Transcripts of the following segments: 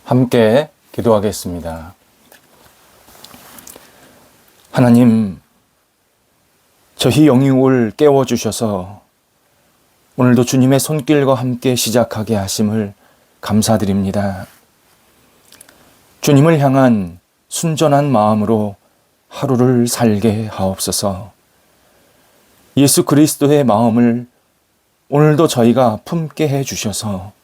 함께 기도하겠습니다. 하나님, 저희 영육을 깨워주셔서 오늘도 주님의 손길과 함께 시작하게 하심을 감사드립니다. 주님을 향한 순전한 마음으로 하루를 살게 하옵소서. 예수 그리스도의 마음을 오늘도 저희가 품게 해주셔서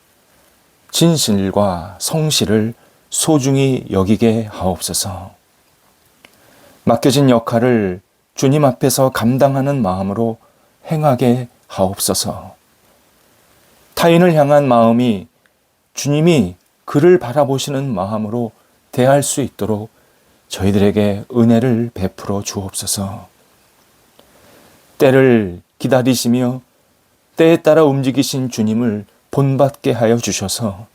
진실과 성실을 소중히 여기게 하옵소서. 맡겨진 역할을 주님 앞에서 감당하는 마음으로 행하게 하옵소서. 타인을 향한 마음이 주님이 그를 바라보시는 마음으로 대할 수 있도록 저희들에게 은혜를 베풀어 주옵소서. 때를 기다리시며 때에 따라 움직이신 주님을 본받게 하여 주셔서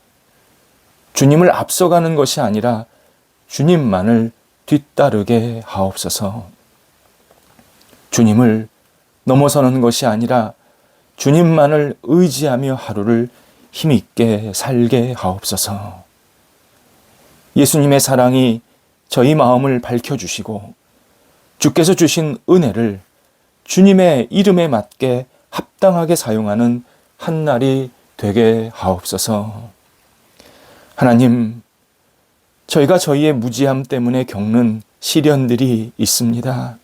주님을 앞서가는 것이 아니라 주님만을 뒤따르게 하옵소서. 주님을 넘어서는 것이 아니라 주님만을 의지하며 하루를 힘있게 살게 하옵소서. 예수님의 사랑이 저희 마음을 밝혀주시고 주께서 주신 은혜를 주님의 이름에 맞게 합당하게 사용하는 한 날이 되게 하옵소서. 하나님, 저희가 저희의 무지함 때문에 겪는 시련들이 있습니다.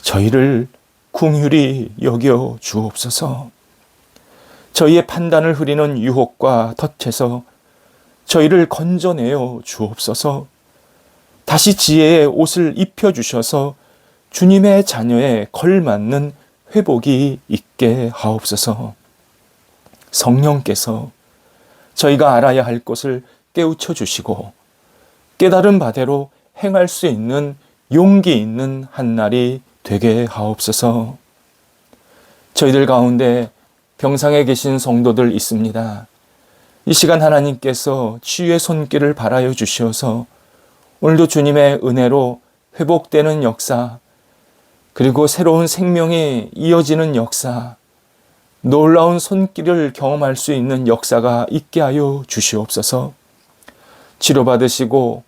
저희를 긍휼히 여겨 주옵소서. 저희의 판단을 흐리는 유혹과 덫에서 저희를 건져내어 주옵소서. 다시 지혜의 옷을 입혀주셔서 주님의 자녀에 걸맞는 회복이 있게 하옵소서. 성령께서 저희가 알아야 할 것을 깨우쳐 주시고 깨달은 바대로 행할 수 있는 용기 있는 한 날이 되게 하옵소서. 저희들 가운데 병상에 계신 성도들 있습니다. 이 시간 하나님께서 치유의 손길을 바라여 주시어서 오늘도 주님의 은혜로 회복되는 역사, 그리고 새로운 생명이 이어지는 역사, 놀라운 손길을 경험할 수 있는 역사가 있게 하여 주시옵소서. 치료받으시고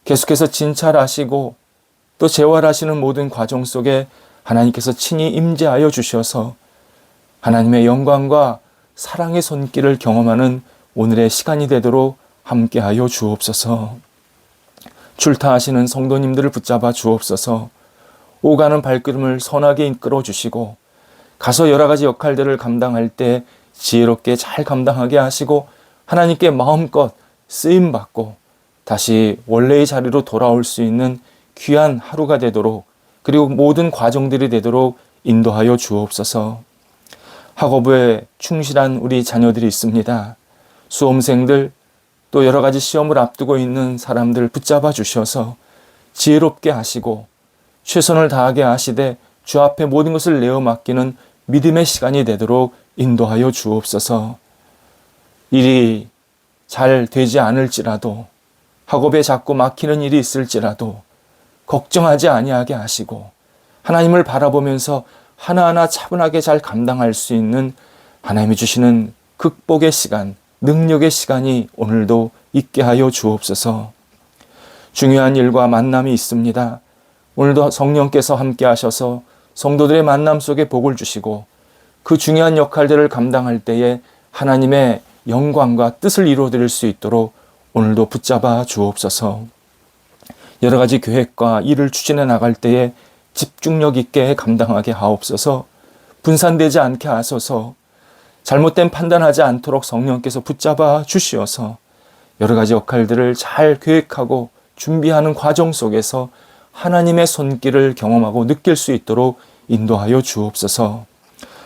계속해서 진찰하시고 또 재활하시는 모든 과정 속에 하나님께서 친히 임재하여 주셔서 하나님의 영광과 사랑의 손길을 경험하는 오늘의 시간이 되도록 함께하여 주옵소서. 출타하시는 성도님들을 붙잡아 주옵소서. 오가는 발걸음을 선하게 이끌어 주시고 가서 여러 가지 역할들을 감당할 때 지혜롭게 잘 감당하게 하시고 하나님께 마음껏 쓰임받고 다시 원래의 자리로 돌아올 수 있는 귀한 하루가 되도록, 그리고 모든 과정들이 되도록 인도하여 주옵소서. 학업에 충실한 우리 자녀들이 있습니다. 수험생들, 또 여러 가지 시험을 앞두고 있는 사람들 붙잡아 주셔서 지혜롭게 하시고 최선을 다하게 하시되 주 앞에 모든 것을 내어 맡기는 믿음의 시간이 되도록 인도하여 주옵소서. 일이 잘 되지 않을지라도, 학업에 자꾸 막히는 일이 있을지라도 걱정하지 아니하게 하시고 하나님을 바라보면서 하나하나 차분하게 잘 감당할 수 있는 하나님이 주시는 극복의 시간, 능력의 시간이 오늘도 있게 하여 주옵소서. 중요한 일과 만남이 있습니다. 오늘도 성령께서 함께 하셔서 성도들의 만남 속에 복을 주시고 그 중요한 역할들을 감당할 때에 하나님의 영광과 뜻을 이루어드릴 수 있도록 오늘도 붙잡아 주옵소서. 여러 가지 계획과 일을 추진해 나갈 때에 집중력 있게 감당하게 하옵소서. 분산되지 않게 하소서. 잘못된 판단하지 않도록 성령께서 붙잡아 주시어서 여러 가지 역할들을 잘 계획하고 준비하는 과정 속에서 하나님의 손길을 경험하고 느낄 수 있도록 인도하여 주옵소서.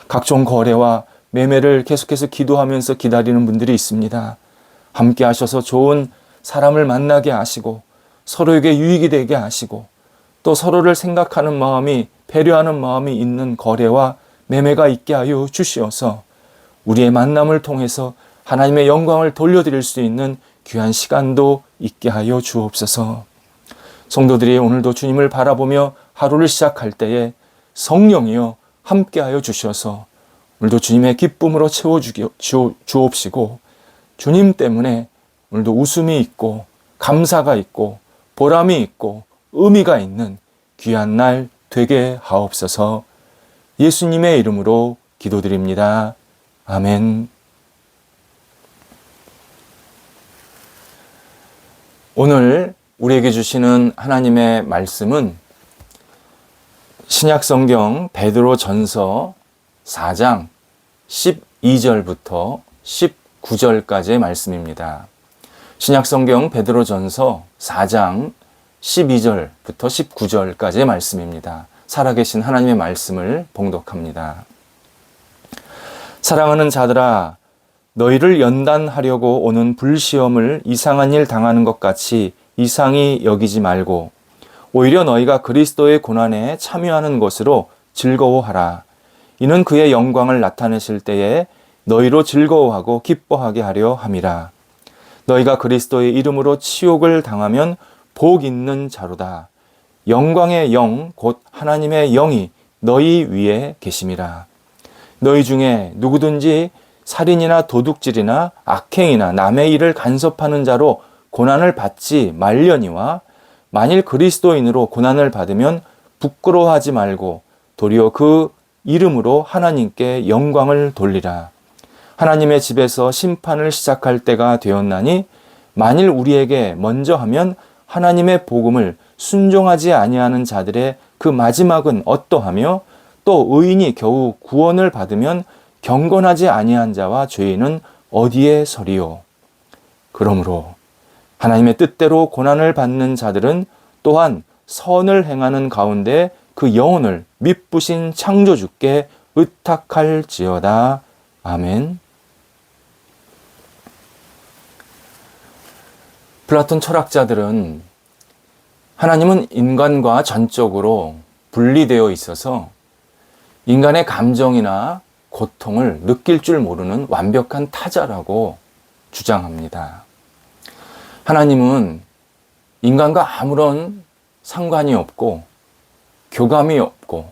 각종 거래와 매매를 계속해서 기도하면서 기다리는 분들이 있습니다. 함께 하셔서 좋은 사람을 만나게 하시고 서로에게 유익이 되게 하시고 또 서로를 생각하는 마음이, 배려하는 마음이 있는 거래와 매매가 있게 하여 주시어서 우리의 만남을 통해서 하나님의 영광을 돌려드릴 수 있는 귀한 시간도 있게 하여 주옵소서. 성도들이 오늘도 주님을 바라보며 하루를 시작할 때에 성령이여 함께하여 주셔서 오늘도 주님의 기쁨으로 채워주옵시고 주님 때문에 오늘도 웃음이 있고 감사가 있고 보람이 있고 의미가 있는 귀한 날 되게 하옵소서. 예수님의 이름으로 기도드립니다. 아멘. 오늘 우리에게 주시는 하나님의 말씀은 신약성경 베드로전서 4장 12절부터 19절까지의 말씀입니다. 신약성경 베드로전서 4장 12절부터 19절까지의 말씀입니다. 살아계신 하나님의 말씀을 봉독합니다. 사랑하는 자들아, 너희를 연단하려고 오는 불시험을 이상한 일 당하는 것 같이 이상히 여기지 말고 오히려 너희가 그리스도의 고난에 참여하는 것으로 즐거워하라. 이는 그의 영광을 나타내실 때에 너희로 즐거워하고 기뻐하게 하려 함이라. 너희가 그리스도의 이름으로 치욕을 당하면 복 있는 자로다. 영광의 영 곧 하나님의 영이 너희 위에 계심이라. 너희 중에 누구든지 살인이나 도둑질이나 악행이나 남의 일을 간섭하는 자로 고난을 받지 말려니와 만일 그리스도인으로 고난을 받으면 부끄러워하지 말고 도리어 그 이름으로 하나님께 영광을 돌리라. 하나님의 집에서 심판을 시작할 때가 되었나니 만일 우리에게 먼저 하면 하나님의 복음을 순종하지 아니하는 자들의 그 마지막은 어떠하며 또 의인이 겨우 구원을 받으면 경건하지 아니한 자와 죄인은 어디에 서리요. 그러므로 하나님의 뜻대로 고난을 받는 자들은 또한 선을 행하는 가운데 그 영혼을 미쁘신 창조주께 의탁할지어다. 아멘. 플라톤 철학자들은 하나님은 인간과 전적으로 분리되어 있어서 인간의 감정이나 고통을 느낄 줄 모르는 완벽한 타자라고 주장합니다. 하나님은 인간과 아무런 상관이 없고 교감이 없고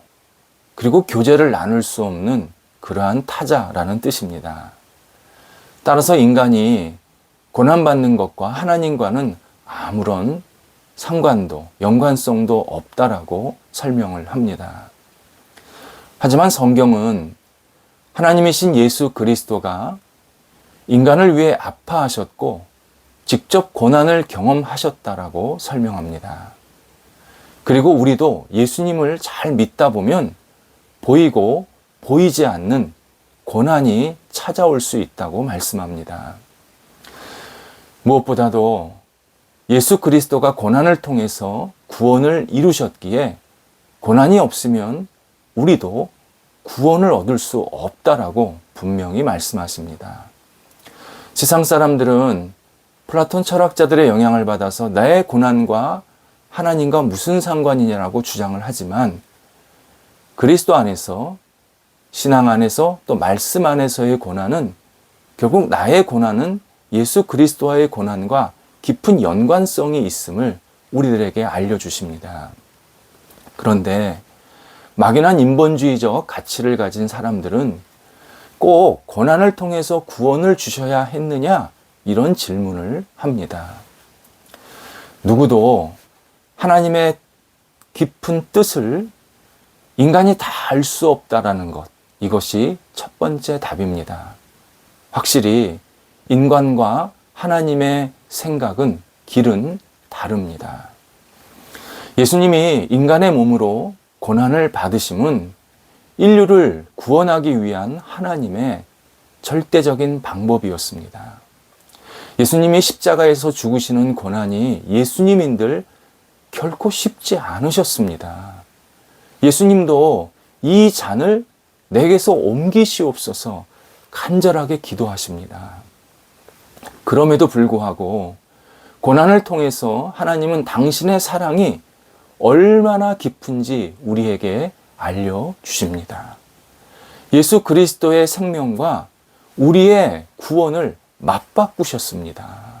그리고 교제를 나눌 수 없는 그러한 타자라는 뜻입니다. 따라서 인간이 고난받는 것과 하나님과는 아무런 상관도 연관성도 없다라고 설명을 합니다. 하지만 성경은 하나님이신 예수 그리스도가 인간을 위해 아파하셨고 직접 고난을 경험하셨다라고 설명합니다. 그리고 우리도 예수님을 잘 믿다 보면 보이고 보이지 않는 고난이 찾아올 수 있다고 말씀합니다. 무엇보다도 예수 그리스도가 고난을 통해서 구원을 이루셨기에 고난이 없으면 우리도 구원을 얻을 수 없다라고 분명히 말씀하십니다. 세상 사람들은 플라톤 철학자들의 영향을 받아서 나의 고난과 하나님과 무슨 상관이냐라고 주장을 하지만 그리스도 안에서 신앙 안에서 또 말씀 안에서의 고난은 결국 나의 고난은 예수 그리스도와의 고난과 깊은 연관성이 있음을 우리들에게 알려주십니다. 그런데 막연한 인본주의적 가치를 가진 사람들은 꼭 고난을 통해서 구원을 주셔야 했느냐 이런 질문을 합니다. 누구도 하나님의 깊은 뜻을 인간이 다 알 수 없다라는 것, 이것이 첫 번째 답입니다. 확실히 인간과 하나님의 생각은 길은 다릅니다. 예수님이 인간의 몸으로 고난을 받으심은 인류를 구원하기 위한 하나님의 절대적인 방법이었습니다. 예수님이 십자가에서 죽으시는 고난이 예수님인들 결코 쉽지 않으셨습니다. 예수님도 이 잔을 내게서 옮기시옵소서 간절하게 기도하십니다. 그럼에도 불구하고 고난을 통해서 하나님은 당신의 사랑이 얼마나 깊은지 우리에게 알려주십니다. 예수 그리스도의 생명과 우리의 구원을 맞바꾸셨습니다.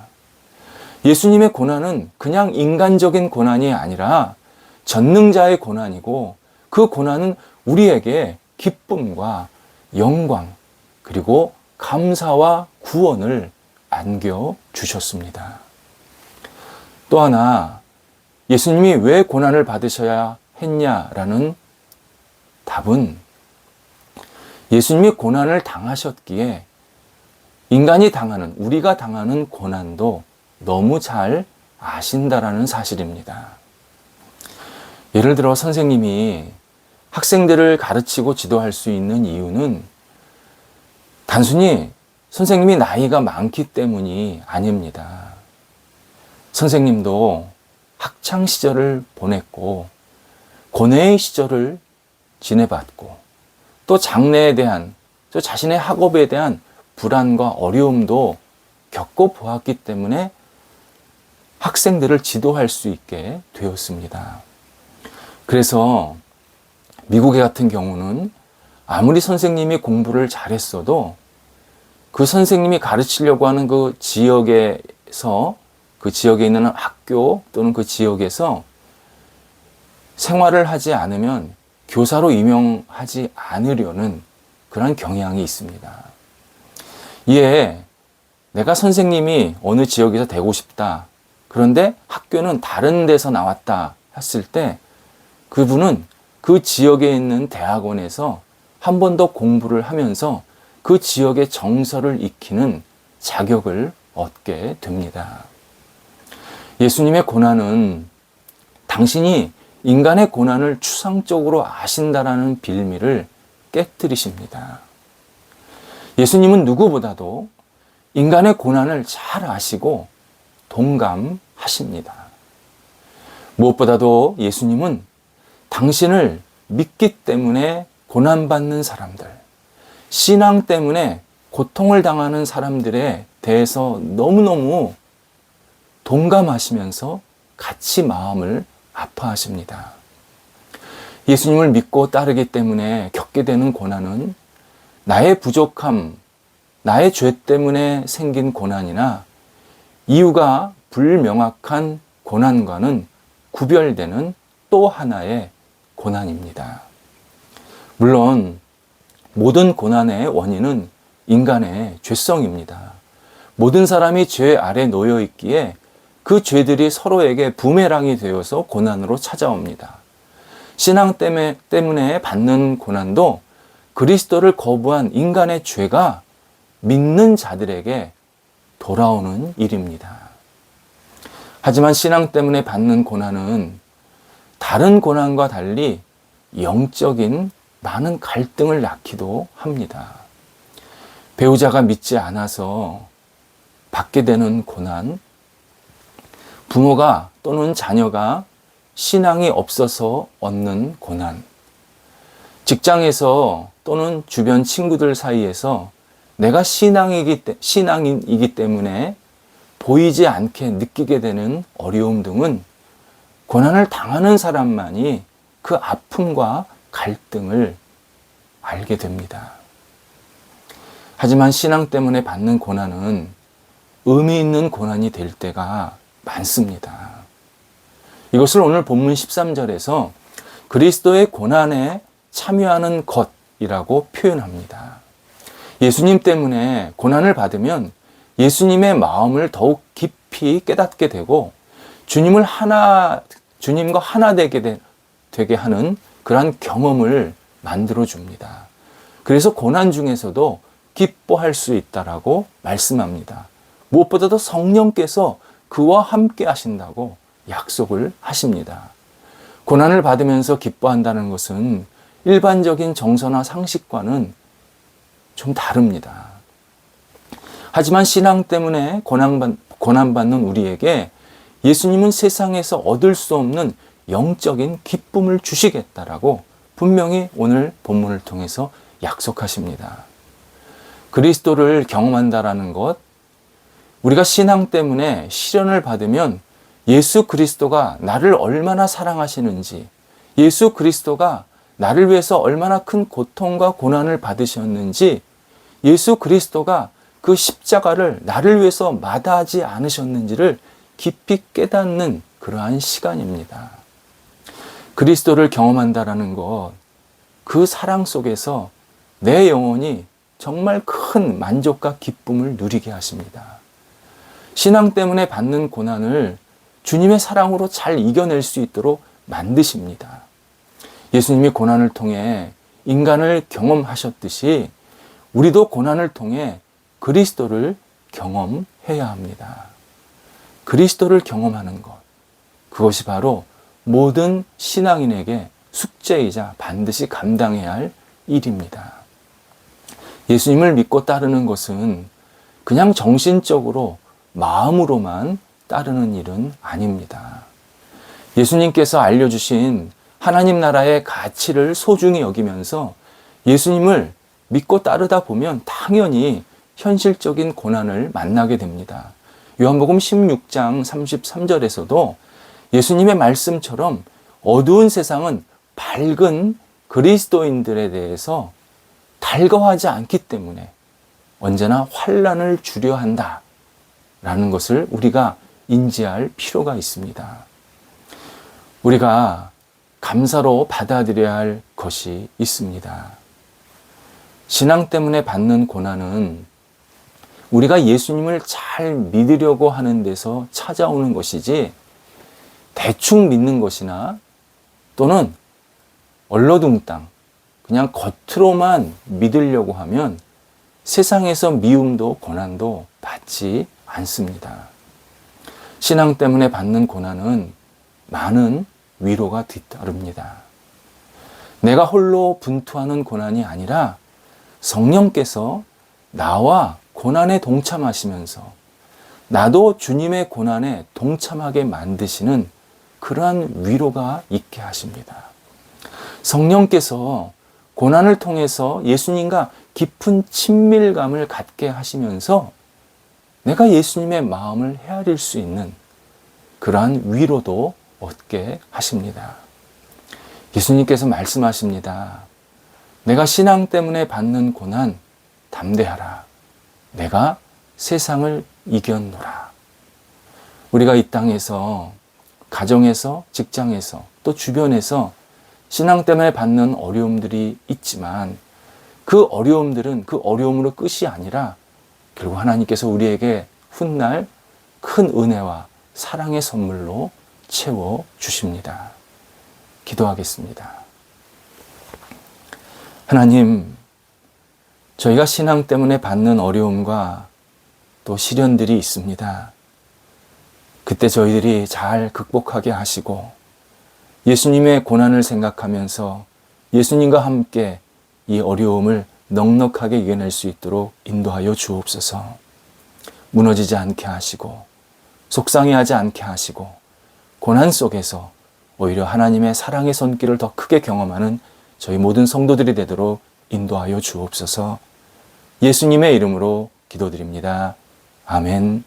예수님의 고난은 그냥 인간적인 고난이 아니라 전능자의 고난이고 그 고난은 우리에게 기쁨과 영광 그리고 감사와 구원을 안겨주셨습니다. 또 하나, 예수님이 왜 고난을 받으셔야 했냐라는 답은 예수님이 고난을 당하셨기에 인간이 당하는, 우리가 당하는 고난도 너무 잘 아신다라는 사실입니다. 예를 들어 선생님이 학생들을 가르치고 지도할 수 있는 이유는 단순히 선생님이 나이가 많기 때문이 아닙니다. 선생님도 학창 시절을 보냈고 고뇌의 시절을 지내봤고 또 장래에 대한, 또 자신의 학업에 대한 불안과 어려움도 겪어보았기 때문에 학생들을 지도할 수 있게 되었습니다. 그래서 미국에 같은 경우는 아무리 선생님이 공부를 잘했어도 그 선생님이 가르치려고 하는 그 지역에서, 그 지역에 있는 학교 또는 그 지역에서 생활을 하지 않으면 교사로 임용하지 않으려는 그런 경향이 있습니다. 이에 내가 선생님이 어느 지역에서 되고 싶다. 그런데 학교는 다른 데서 나왔다 했을 때 그분은 그 지역에 있는 대학원에서 한 번 더 공부를 하면서 그 지역의 정서를 익히는 자격을 얻게 됩니다. 예수님의 고난은 당신이 인간의 고난을 추상적으로 아신다라는 빌미를 깨뜨리십니다. 예수님은 누구보다도 인간의 고난을 잘 아시고 동감하십니다. 무엇보다도 예수님은 당신을 믿기 때문에 고난받는 사람들, 신앙 때문에 고통을 당하는 사람들에 대해서 너무너무 동감하시면서 같이 마음을 아파하십니다. 예수님을 믿고 따르기 때문에 겪게 되는 고난은 나의 부족함, 나의 죄 때문에 생긴 고난이나 이유가 불명확한 고난과는 구별되는 또 하나의 고난입니다. 물론 모든 고난의 원인은 인간의 죄성입니다. 모든 사람이 죄 아래 놓여 있기에 그 죄들이 서로에게 부메랑이 되어서 고난으로 찾아옵니다. 신앙 때문에 받는 고난도 그리스도를 거부한 인간의 죄가 믿는 자들에게 돌아오는 일입니다. 하지만 신앙 때문에 받는 고난은 다른 고난과 달리 영적인 많은 갈등을 낳기도 합니다. 배우자가 믿지 않아서 받게 되는 고난, 부모가 또는 자녀가 신앙이 없어서 얻는 고난, 직장에서 또는 주변 친구들 사이에서 내가 신앙이기 때문에 보이지 않게 느끼게 되는 어려움 등은 고난을 당하는 사람만이 그 아픔과 갈등을 알게 됩니다. 하지만 신앙 때문에 받는 고난은 의미 있는 고난이 될 때가 많습니다. 이것을 오늘 본문 13절에서 그리스도의 고난에 참여하는 것이라고 표현합니다. 예수님 때문에 고난을 받으면 예수님의 마음을 더욱 깊이 깨닫게 되고 주님과 하나 되게 하는 그러한 경험을 만들어 줍니다. 그래서 고난 중에서도 기뻐할 수 있다라고 말씀합니다. 무엇보다도 성령께서 그와 함께 하신다고 약속을 하십니다. 고난을 받으면서 기뻐한다는 것은 일반적인 정서나 상식과는 좀 다릅니다. 하지만 신앙 때문에 고난받는 우리에게 예수님은 세상에서 얻을 수 없는 영적인 기쁨을 주시겠다라고 분명히 오늘 본문을 통해서 약속하십니다. 그리스도를 경험한다라는 것, 우리가 신앙 때문에 시련을 받으면 예수 그리스도가 나를 얼마나 사랑하시는지, 예수 그리스도가 나를 위해서 얼마나 큰 고통과 고난을 받으셨는지, 예수 그리스도가 그 십자가를 나를 위해서 마다하지 않으셨는지를 깊이 깨닫는 그러한 시간입니다. 그리스도를 경험한다라는 것, 그 사랑 속에서 내 영혼이 정말 큰 만족과 기쁨을 누리게 하십니다. 신앙 때문에 받는 고난을 주님의 사랑으로 잘 이겨낼 수 있도록 만드십니다. 예수님이 고난을 통해 인간을 경험하셨듯이 우리도 고난을 통해 그리스도를 경험해야 합니다. 그리스도를 경험하는 것, 그것이 바로 모든 신앙인에게 숙제이자 반드시 감당해야 할 일입니다. 예수님을 믿고 따르는 것은 그냥 정신적으로 마음으로만 따르는 일은 아닙니다. 예수님께서 알려주신 하나님 나라의 가치를 소중히 여기면서 예수님을 믿고 따르다 보면 당연히 현실적인 고난을 만나게 됩니다. 요한복음 16장 33절에서도 예수님의 말씀처럼 어두운 세상은 밝은 그리스도인들에 대해서 달가워하지 않기 때문에 언제나 환난을 주려 한다라는 것을 우리가 인지할 필요가 있습니다. 우리가 감사로 받아들여야 할 것이 있습니다. 신앙 때문에 받는 고난은 우리가 예수님을 잘 믿으려고 하는 데서 찾아오는 것이지 대충 믿는 것이나 또는 얼러둥땅 그냥 겉으로만 믿으려고 하면 세상에서 미움도 고난도 받지 않습니다. 신앙 때문에 받는 고난은 많은 위로가 뒤따릅니다. 내가 홀로 분투하는 고난이 아니라 성령께서 나와 고난에 동참하시면서 나도 주님의 고난에 동참하게 만드시는 그러한 위로가 있게 하십니다. 성령께서 고난을 통해서 예수님과 깊은 친밀감을 갖게 하시면서 내가 예수님의 마음을 헤아릴 수 있는 그러한 위로도 얻게 하십니다. 예수님께서 말씀하십니다. 내가 신앙 때문에 받는 고난 담대하라. 내가 세상을 이겼노라. 우리가 이 땅에서 가정에서 직장에서 또 주변에서 신앙 때문에 받는 어려움들이 있지만 그 어려움들은 그 어려움으로 끝이 아니라 결국 하나님께서 우리에게 훗날 큰 은혜와 사랑의 선물로 채워 주십니다. 기도하겠습니다. 하나님, 저희가 신앙 때문에 받는 어려움과 또 시련들이 있습니다. 그때 저희들이 잘 극복하게 하시고 예수님의 고난을 생각하면서 예수님과 함께 이 어려움을 넉넉하게 이겨낼 수 있도록 인도하여 주옵소서. 무너지지 않게 하시고 속상해하지 않게 하시고 고난 속에서 오히려 하나님의 사랑의 손길을 더 크게 경험하는 저희 모든 성도들이 되도록 인도하여 주옵소서. 예수님의 이름으로 기도드립니다. 아멘.